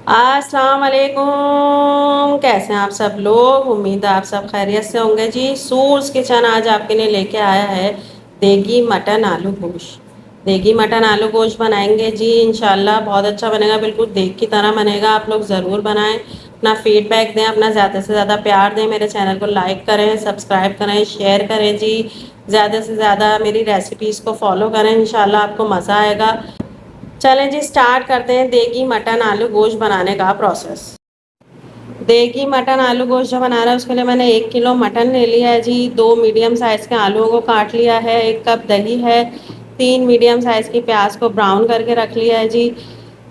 अस्सलाम वालेकुम। कैसे हैं आप सब लोग? उम्मीद है आप सब खैरियत से होंगे जी। सूर्स किचन आज आपके लिए लेके आया है देगी मटन आलू गोश्त। देगी मटन आलू गोश्त बनाएंगे जी, इंशाल्लाह बहुत अच्छा बनेगा, बिल्कुल देग की तरह बनेगा। आप लोग ज़रूर बनाएं, अपना फीडबैक दें, अपना ज़्यादा से ज़्यादा प्यार दें, मेरे चैनल को लाइक करें, सब्सक्राइब करें, शेयर करें जी। ज़्यादा से ज़्यादा मेरी रेसिपीज़ को फॉलो करें, इंशाल्लाह आपको मज़ा आएगा। चलें जी, स्टार्ट करते हैं देगी मटन आलू गोश्त बनाने का प्रोसेस। देगी मटन आलू गोश्त जो बना रहा है उसके लिए मैंने 1 किलो मटन ले लिया है जी। 2 मीडियम साइज़ के आलूओं को काट लिया है। 1 कप दही है। 3 मीडियम साइज़ की प्याज को ब्राउन करके रख लिया है जी।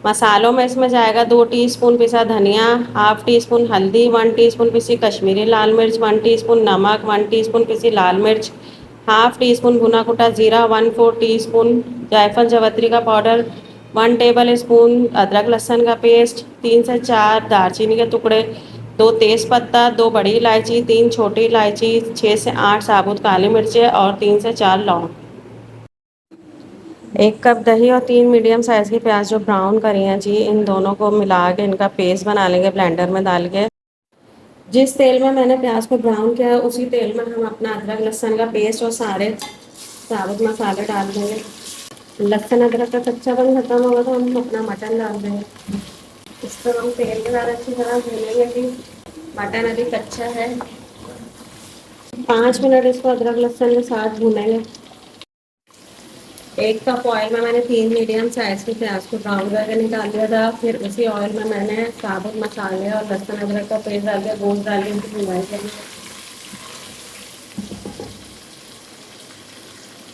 मसालों में इसमें जाएगा 2 टीस्पून पिसा धनिया, हाफ टी स्पून हल्दी, 1 टीस्पून पिसी कश्मीरी लाल मिर्च, 1 टीस्पून नमक, 1 टीस्पून पिसी लाल मिर्च, हाफ टी स्पून भुना कुटा जीरा, 1/4 टीस्पून जायफल जवत्री का पाउडर, 1 टेबल स्पून अदरक लहसुन का पेस्ट, 3 से 4 दालचीनी के टुकड़े, 2 तेज़पत्ता, 2 बड़ी इलायची, 3 छोटी इलायची, 6 से 8 साबुत काली मिर्चें और 3 से 4 लौंग। 1 कप दही और 3 मीडियम साइज़ की प्याज जो ब्राउन करी हैं जी, इन दोनों को मिला के इनका पेस्ट बना लेंगे ब्लेंडर में डाल के। जिस तेल में मैंने प्याज को ब्राउन किया है उसी तेल में हम अपना अदरक लहसुन का पेस्ट और सारे साबुत मसाले डाल देंगे। लहसुन अदरक का कच्चापन खत्म होगा तो हम अपना मटन डाल देंगे। इसको हम तेल के साथ अच्छी तरह भूनेंगे कि मटन अभी कच्चा है। 5 मिनट इसको अदरक लहसुन के साथ भूनेंगे। 1 कप ऑयल में मैंने 3 मीडियम साइज की प्याज को ब्राउन करके निकाल दिया था। फिर उसी ऑयल में मैंने साबुत मसाले और लहसुन अदरक का पेस्ट डाल के गोश्त डाल के उनकी भुनाई करी।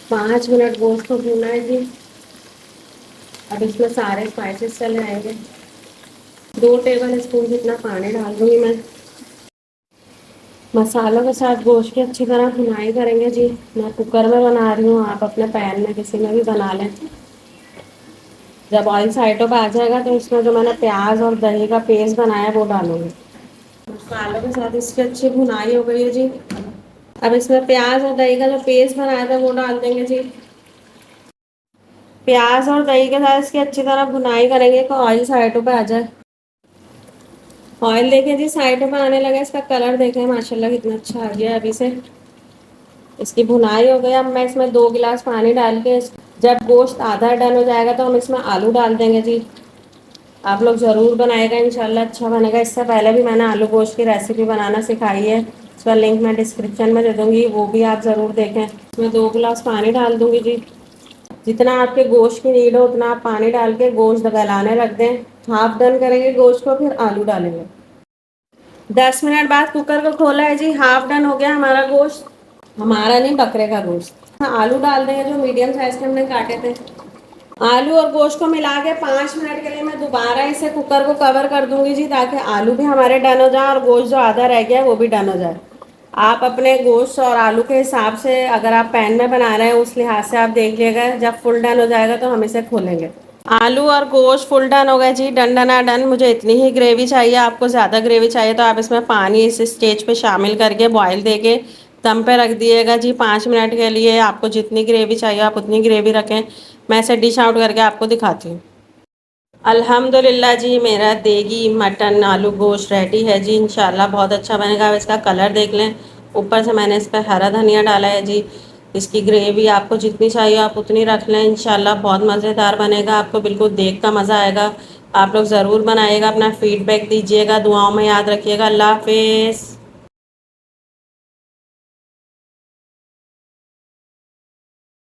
5 मिनट गोश्त को भूना है जी। अब इसमें सारे स्पाइसेस चले आएंगे। 2 टेबल स्पून जितना पानी डाल दूंगी मैं। मसालों के साथ गोश्त की अच्छी तरह भुनाई करेंगे जी। मैं कुकर में बना रही हूँ, आप अपने पैन में किसी में भी बना लें। जब ऑयल साइडों पर आ जाएगा तो इसमें जो मैंने प्याज और दही का पेस्ट बनाया है वो डालूंगी। मसालों के साथ इसकी अच्छी भुनाई हो गई है जी। अब इसमें प्याज और दही का जो पेस्ट बनाया था वो डाल देंगे जी। प्याज और दही के साथ इसकी अच्छी तरह भुनाई करेंगे कि ऑयल साइडों पे आ जाए। ऑयल देखें जी साइडों पे आने लगा, इसका कलर देखें माशाल्लाह कितना अच्छा आ गया। अभी से इसकी भुनाई हो गई। अब मैं इसमें 2 गिलास पानी डाल के जब गोश्त आधा डन हो जाएगा तो हम इसमें आलू डाल देंगे जी। आप लोग ज़रूर बनाएगा, इंशाल्लाह अच्छा बनेगा। इससे पहले भी मैंने आलू गोश्त की रेसिपी बनाना सिखाई है, उसका लिंक मैं डिस्क्रिप्शन में दे दूँगी, वो भी आप ज़रूर देखें। इसमें 2 गिलास पानी डाल दूँगी जी। जितना आपके गोश्त की नीड हो उतना आप पानी डाल के गोश्त गलाने रख दें। हाफ डन करेंगे गोश्त को, फिर आलू डालेंगे। 10 मिनट बाद कुकर को खोला है जी। हाफ डन हो गया हमारा गोश्त, हमारा नहीं बकरे का गोश्त। आलू डाल देंगे जो मीडियम साइज के हमने काटे थे। आलू और गोश्त को मिला के 5 मिनट के लिए मैं दोबारा इसे कुकर को कवर कर दूंगी जी, ताकि आलू भी हमारे डन हो जाए और गोश्त जो आधा रह गया है वो भी डन हो जाए। आप अपने गोश्त और आलू के हिसाब से, अगर आप पैन में बना रहे हैं उस लिहाज से आप देख लीजिएगा। जब फुल डन हो जाएगा तो हम इसे खोलेंगे। आलू और गोश्त फुल डन हो गए जी। Done डना done. मुझे इतनी ही ग्रेवी चाहिए, आपको ज़्यादा ग्रेवी चाहिए तो आप इसमें पानी इस स्टेज पे शामिल करके बॉईल दे के दम पे रख दिएगा जी 5 मिनट के लिए। आपको जितनी ग्रेवी चाहिए आप उतनी ग्रेवी रखें। मैं इसे डिश आउट करके आपको दिखाती हूँ। अल्हम्दुलिल्लाह जी, मेरा देगी मटन आलू गोश्त रेडी है जी। इंशाल्लाह बहुत अच्छा बनेगा। अब इसका कलर देख लें। ऊपर से मैंने इस पर हरा धनिया डाला है जी। इसकी ग्रेवी आपको जितनी चाहिए आप उतनी रख लें, इंशाल्लाह बहुत मज़ेदार बनेगा। आपको बिल्कुल देख का मज़ा आएगा। आप लोग ज़रूर बनाइएगा, अपना फीडबैक दीजिएगा, दुआओं में याद रखिएगा। अल्लाह हाफिज़।